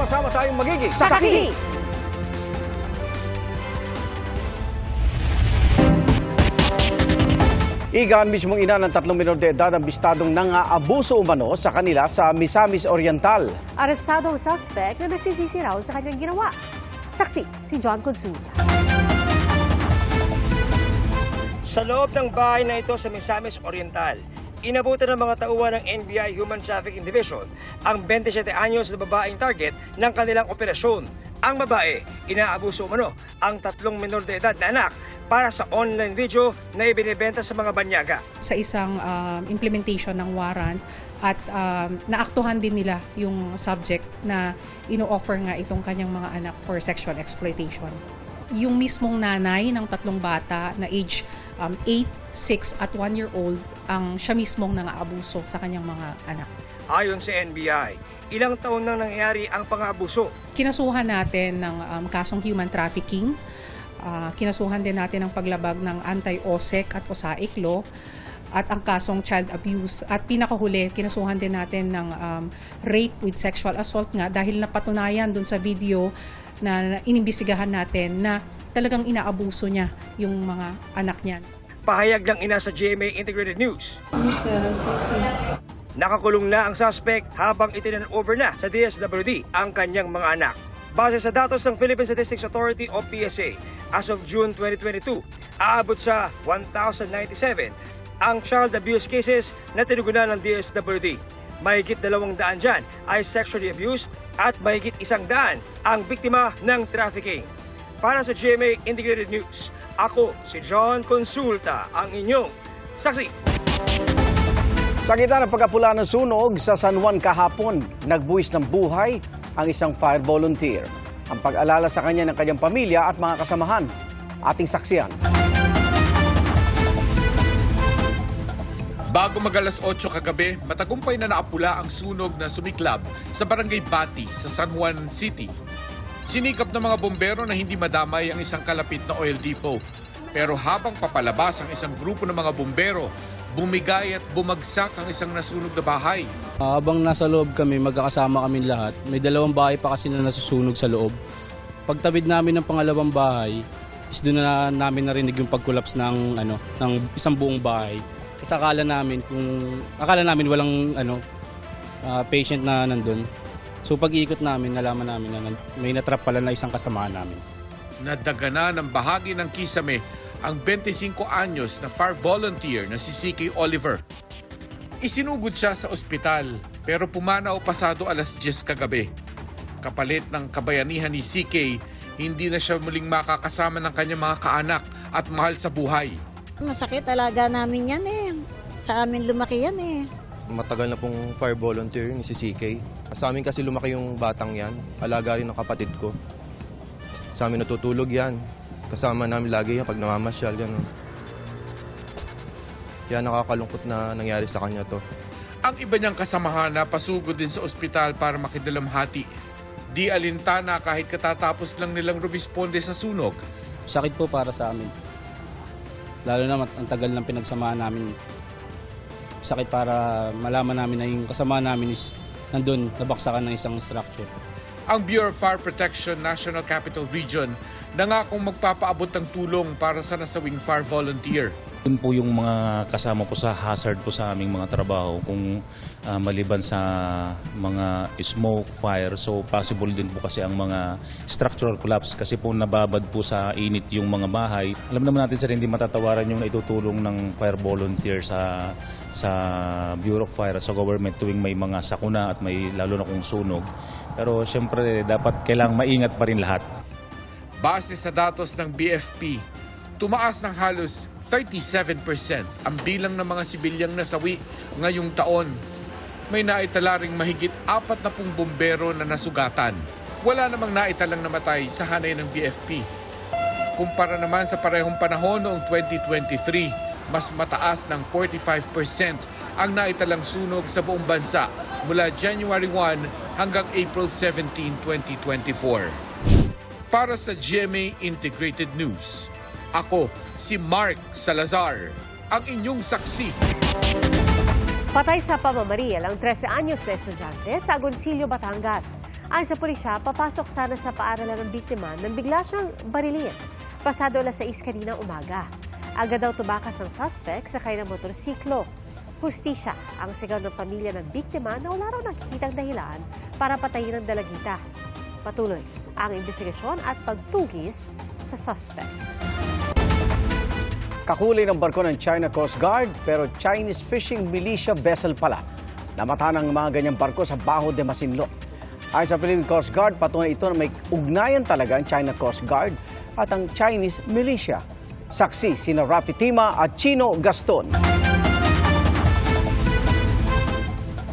Sama-sama tayong magiging Saksi! Iga, mismong ina ng 3 menor de edad ang bistadong nang-aabuso umano sa kanila sa Misamis Oriental. Arestado ang suspect na nagsisisi raw sa kanyang ginawa. Saksi, si John Consulta. Sa loob ng bahay na ito sa Misamis Oriental, inabutan ng mga tauhan ng NBI Human Trafficking Division ang 27 anyos na babaeng target ng kanilang operasyon. Ang babae, inaabuso umano ang 3 menor de edad na anak para sa online video na ibinibenta sa mga banyaga. Sa isang implementation ng warrant at naaktuhan din nila yung subject na ino-offer nga itong kanyang mga anak for sexual exploitation. Yung mismong nanay ng 3 bata na age 8, 6 at 1-year-old ang siya mismong nang-aabuso sa kanyang mga anak. Ayon sa NBI, ilang taon nang nangyari ang pang-aabuso. Kinasuhan natin ng kasong human trafficking. Kinasuhan din natin ang paglabag ng anti-OSEC at OSAIC law at ang kasong child abuse. At pinakahuli, kinasuhan din natin ng rape with sexual assault nga dahil napatunayan dun sa video na inimbestigahan natin na talagang inaabuso niya yung mga anak niya. Pahayag ng ina sa GMA Integrated News. Nakakulong na ang suspect habang itin-over na sa DSWD ang kanyang mga anak. Base sa datos ng Philippine Statistics Authority o PSA, as of June 2022, aabot sa 1,097 ang child abuse cases na tinugunan ng DSWD. Mahigit 200 dyan ay sexually abused at mahigit 100 ang biktima ng trafficking. Para sa GMA Integrated News, ako si John Consulta, ang inyong saksi. Sa gitna ng pagkapula ng sunog sa San Juan kahapon, nagbuwis ng buhay ang isang fire volunteer. Ang pag-alala sa kanya ng kanyang pamilya at mga kasamahan. Ating saksiyan. Bago mag-alas 8 kagabi, matagumpay na naapula ang sunog na sumiklab sa Barangay Batis sa San Juan City. Sinikap ng mga bombero na hindi madamay ang isang kalapit na oil depot. Pero habang papalabas ang isang grupo ng mga bombero, bumigay at bumagsak ang isang nasunog na bahay. Habang nasa loob kami, magkakasama kami lahat. May 2 bahay pa kasi na nasusunog sa loob. Pagtabid namin ng pangalawang bahay, is doon na namin narinig yung pag-collapse ng isang buong bahay. Kasi akala namin walang patient na nandun. So pag-iikot namin, nalaman namin na may natrap pala na isang kasamahan namin. Nadagana ng bahagi ng kisame ang 25 anyos na fire volunteer na si CK Oliver. Isinugod siya sa ospital pero pumanaw pasado alas 10 kagabi. Kapalit ng kabayanihan ni CK, hindi na siya muling makakasama ng kanyang mga kaanak at mahal sa buhay. Masakit, alaga namin yan eh. Sa amin lumaki yan eh. Matagal na pong fire volunteer ni si CK. Sa amin kasi lumaki yung batang yan. Alaga rin ng kapatid ko. Sa amin natutulog yan. Kasama namin lagi yan pag namamasyal. Ganun. Kaya nakakalungkot na nangyari sa kanya to. Ang iba niyang kasamahan na pasugod din sa ospital para makidalamhati. Di alintana kahit katatapos lang nilang rumisponde sa sunog. Sakit po para sa amin. Lalo na ang tagal ng pinagsamahan namin. Sakit para malaman namin na yung kasama namin is nandun, nabaksakan ng isang structure. Ang Bureau of Fire Protection National Capital Region nangakong magpapaabot ng tulong para sa nasawing fire volunteer. Yun po yung mga kasama po sa hazard po sa aming mga trabaho kung maliban sa mga smoke, fire. So possible din po kasi ang mga structural collapse kasi po nababad po sa init yung mga bahay. Alam naman natin sir, hindi matatawaran yung naitutulong ng fire volunteer sa Bureau of Fire, sa government tuwing may mga sakuna at may lalo na kung sunog. Pero siyempre dapat kailangang maingat pa rin lahat. Base sa datos ng BFP, tumaas ng halos 37% ang bilang ng mga sibilyang nasawi ngayong taon. May naitala ring mahigit 40 bombero na nasugatan. Wala namang naitalang namatay sa hanay ng BFP. Kumpara naman sa parehong panahon noong 2023, mas mataas ng 45% ang naitalang sunog sa buong bansa mula January 1 hanggang April 17, 2024. Para sa GMA Integrated News, ako si Mark Salazar, ang inyong saksi. Patay sa pamamaril ang 13 anyos na estudyante sa Agoncillo, Batangas. Ayon sa pulisya, papasok sana sa paaralan ng biktima nang bigla siyang barilin. Pasado alas 6 kaninang umaga. Agad daw tumakas ang suspect sa kanyang motorsiklo. Hustisya ang sigaw ng pamilya ng biktima na wala raw nakikitang dahilan para patayin ang dalagita. Patuloy ang investigasyon at pagtugis sa suspect. Kahuli ng barko ng China Coast Guard pero Chinese fishing militia vessel pala. Namatahan ang mga ganyang barko sa Bajo de Masinloc. Ayon sa Philippine Coast Guard, patunay ito na may ugnayan talaga ang China Coast Guard at ang Chinese militia. Saksi sina Rafi Tima at Chino Gaston.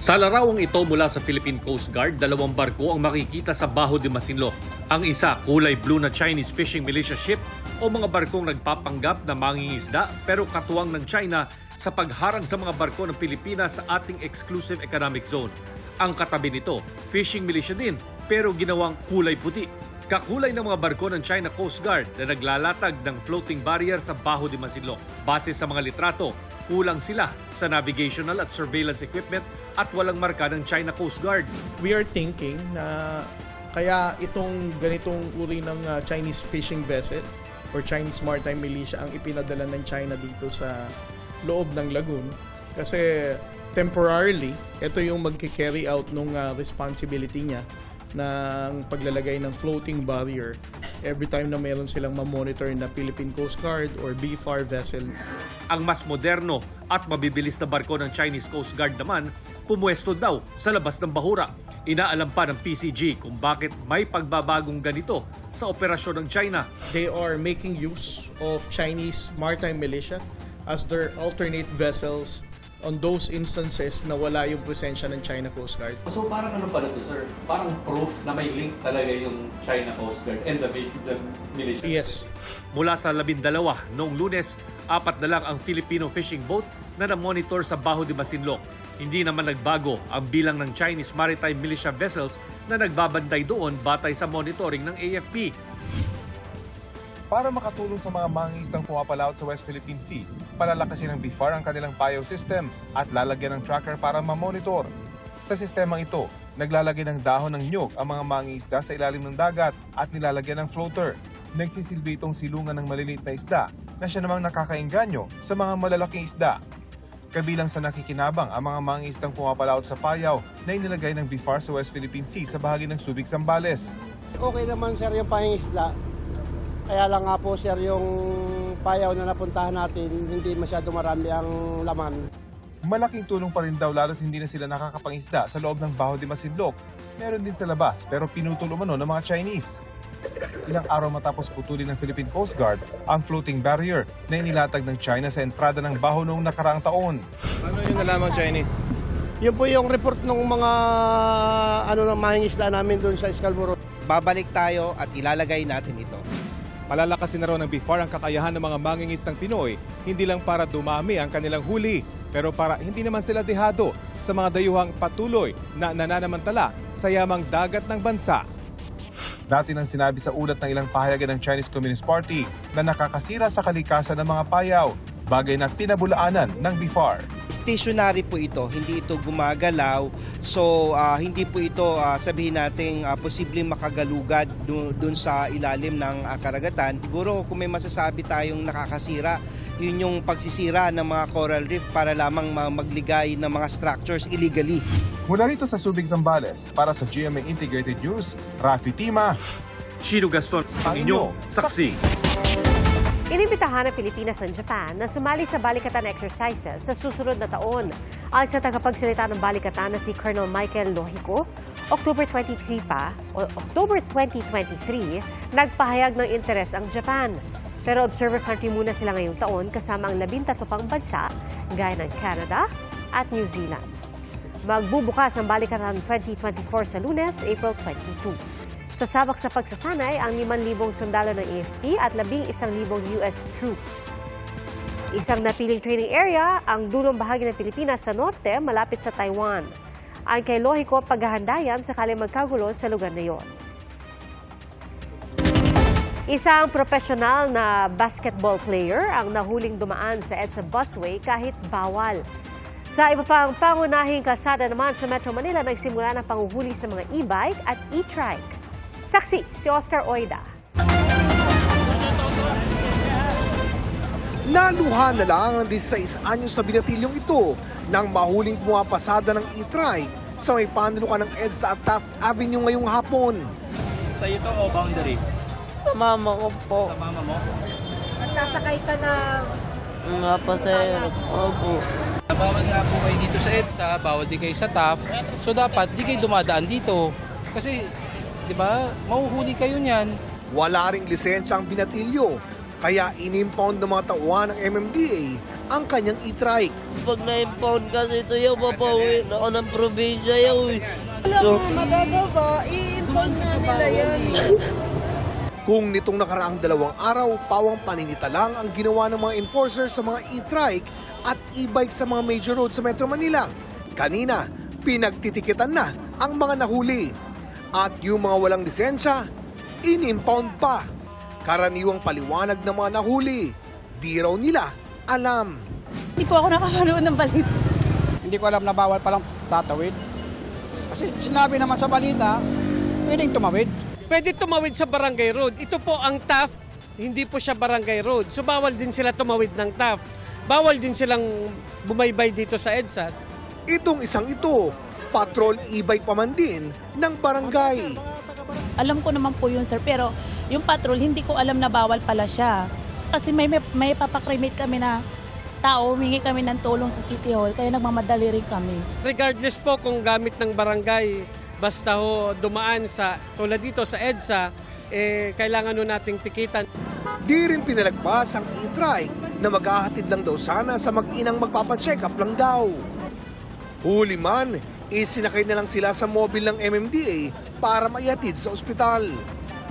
Sa larawang ito mula sa Philippine Coast Guard, 2 barko ang makikita sa Bajo de Masinloc. Ang isa, kulay blue na Chinese fishing militia ship o mga barkong nagpapanggap na mangingisda pero katuwang ng China sa pagharang sa mga barko ng Pilipinas sa ating exclusive economic zone. Ang katabi nito, fishing militia din pero ginawang kulay puti. Kakulay ng mga barko ng China Coast Guard na naglalatag ng floating barrier sa Bajo de Masinloc. Base sa mga litrato, kulang sila sa navigational at surveillance equipment at walang marka ng China Coast Guard. We are thinking na kaya itong ganitong uri ng Chinese fishing vessel or Chinese maritime militia ang ipinadala ng China dito sa loob ng lagoon kasi temporarily ito yung magki-carry out nung responsibility niya ng paglalagay ng floating barrier every time na meron silang ma-monitor na Philippine Coast Guard or BFAR vessel. Ang mas moderno at mabibilis na barko ng Chinese Coast Guard naman, pumuesto daw sa labas ng bahura. Inaalam pa ng PCG kung bakit may pagbabagong ganito sa operasyon ng China. They are making use of Chinese maritime militia as their alternate vessels on those instances na wala yung presensya ng China Coast Guard. So parang ano pala to, sir? Parang proof na may link talaga yung China Coast Guard and the militia? Yes. Mula sa 12 noong Lunes, 4 na lang ang Filipino fishing boat na na-monitor sa Bajo de Masinloc. Hindi naman nagbago ang bilang ng Chinese maritime militia vessels na nagbabanday doon batay sa monitoring ng AFP. Para makatulong sa mga mangingisdang pumapalaot sa West Philippine Sea, palalakasin ng BFAR ang kanilang PAYO system at lalagyan ng tracker para ma-monitor. Sa sistemang ito, naglalagay ng dahon ng nyug ang mga mangingisda sa ilalim ng dagat at nilalagyan ng floater. Nagsisilbi itong silungan ng maliliit na isda na siya namang nakakainganyo sa mga malalaking isda. Kabilang sa nakikinabang ang mga mangingisdang pumapalaot sa payaw na inilagay ng BFAR sa West Philippine Sea sa bahagi ng Subic, Zambales. Okay naman sir yung pangingisda. Kaya lang nga po sir yung payaw na napuntahan natin, hindi masyado marami ang laman. Malaking tulong pa rin daw lalo't hindi na sila nakakapangisda sa loob ng Bajo de Masinloc. Meron din sa labas pero pinutol umano ng mga Chinese. Ilang araw matapos putulin ng Philippine Coast Guard ang floating barrier na inilatag ng China sa entrada ng Bajo noong nakaraang taon. Ano yung nalamang Chinese? Yun po yung report ng mga mangingisda namin doon sa Scarborough. Babalik tayo at ilalagay natin ito. Palalakasin na raw ng BFAR ang kakayahan ng mga mangingisdang Pinoy, hindi lang para dumami ang kanilang huli, pero para hindi naman sila dehado sa mga dayuhang patuloy na nananamantala sa yamang dagat ng bansa. Dati nang sinabi sa ulat ng ilang pahayagan ng Chinese Communist Party na nakakasira sa kalikasan ng mga payaw, bagay na pinabulaanan ng BFAR. Stationary po ito, hindi ito gumagalaw. So hindi po ito sabihin nating posibleng makagalugad dun sa ilalim ng karagatan. Siguro kung may masasabi tayong nakakasira, yun yung pagsisira ng mga coral reef para lamang magligay ng mga structures illegally. Mula rito sa Subic, Zambales, para sa GMA Integrated News, Rafi Tima, Chino Gaston, ang inyong saksi. Inimbitahan ng Pilipinas ng Japan na sumali sa balikatan exercises sa susunod na taon. Ayon sa tagapagsalita ng balikatan na si Colonel Michael Lohiko, October 2023, nagpahayag ng interes ang Japan. Pero observer country muna sila ngayong taon kasama ang 13 pang bansa gaya ng Canada at New Zealand. Magbubukas ang balikatan 2024 sa Lunes, April 22. Sasabak sa pagsasanay ang 5,000 sundalo ng AFP at 11,000 US troops. Isang napiling training area ang dulong bahagi ng Pilipinas sa norte malapit sa Taiwan. Ayon kay Lohiko, paghahandayan sakali magkagulo sa lugar na iyon. Isang profesional na basketball player ang nahuling dumaan sa EDSA busway kahit bawal. Sa iba pang pangunahing kalsada naman sa Metro Manila, nagsimula ng panguhuli sa mga e-bike at e-trike. Saksi si Oscar Oida. Naluha na lang ang 16 anyos na binatilyong ito nang mahuling pumapasada ng e-trike sa may panulukan ng EDSA at Taft Avenue ngayong hapon. Sa ito o boundary? Sa mama ko po. Sa mama mo? At sasakay ka na? Nga pa sir. Opo. Bawal nga po kayo dito sa EDSA, bawal di kayo sa TAF. So dapat di kayo dumadaan dito. Kasi, di ba, mahuhuli kayo niyan. Wala ring lisensya ang binatilyo, kaya in-impound ng mga tauhan ng MMDA ang kanyang e-trike. Pag na-impound kasi ito yung papawin ako ng probinsya yun. Alam mo, magagawa, i-impound na nila yan. Kung nitong nakaraang 2 araw, pawang paninita lang ang ginawa ng mga enforcers sa mga e-trike at e-bike sa mga major roads sa Metro Manila. Kanina, pinagtitikitan na ang mga nahuli. At yung mga walang lisensya, in-impound pa. Karaniwang paliwanag ng mga nahuli, di raw nila alam. Hindi po ako nakakaroon ng balita. Hindi ko alam na bawal palang tatawid. Kasi sinabi naman sa balita, pwedeng tumawid. Pwede tumawid sa barangay road. Ito po ang TAF, hindi po siya barangay road. So bawal din sila tumawid ng TAF. Bawal din silang bumaybay dito sa EDSA. Itong isang ito, patrol e-bike pa man din ng barangay. Alam ko naman po yun sir, pero yung patrol hindi ko alam na bawal pala siya. Kasi may papakrimate kami na tao, humingi kami ng tulong sa City Hall, kaya nagmamadali rin kami. Regardless po kung gamit ng barangay, basta ho dumaan sa tulad dito sa EDSA, kailangan ho nating tikitan. Di rin pinalagpas ang e-trike na maghahatid lang daw sana sa mag-inang magpapacheck up lang daw. Huli man, isinakay na lang sila sa mobile ng MMDA para maihatid sa ospital.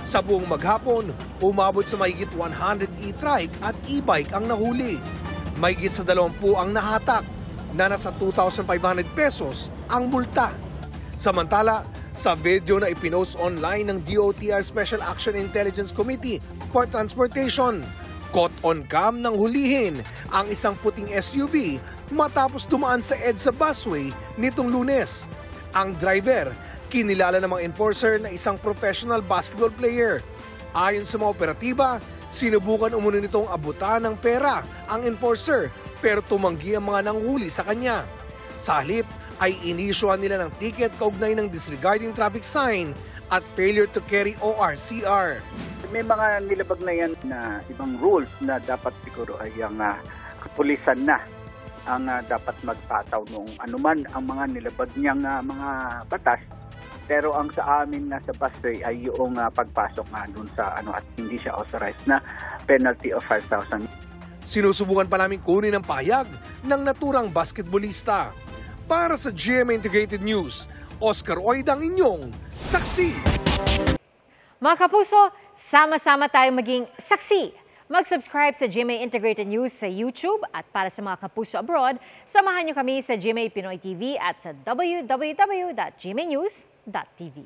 Sa buong maghapon, umabot sa mahigit 100 e-trike at e-bike ang nahuli. Mahigit sa 20 ang nahatak na nasa 2,500 pesos ang multa. Samantala, sa video na ipinost online ng DOTR Special Action Intelligence Committee for Transportation, caught on cam nang hulihin ang isang puting SUV matapos dumaan sa EDSA busway nitong Lunes. Ang driver, kinilala ng mga enforcer na isang professional basketball player. Ayon sa mga operatiba, sinubukan umano nitong abutan ng pera ang enforcer pero tumanggi ang mga nanghuli sa kanya. Sa halip, ay inisyuhan nila ng ticket kaugnay ng disregarding traffic sign at failure to carry ORCR. May mga nilabag na yan na ibang rules na dapat siguro ay ang kapulisan na ang dapat magpataw nung anuman ang mga nilabag niyang mga batas. Pero ang sa amin na sa busway ay yung pagpasok nga dun sa at hindi siya authorized na penalty of 5,000. Sinusubukan pa namin kunin ang pahayag ng naturang basketballista. Para sa GMA Integrated News, Oscar Oida ang inyong saksi. Mga kapuso, sama-sama tayong maging saksi. Mag-subscribe sa GMA Integrated News sa YouTube at para sa mga kapuso abroad, samahan niyo kami sa GMA Pinoy TV at sa www.gmanews.tv.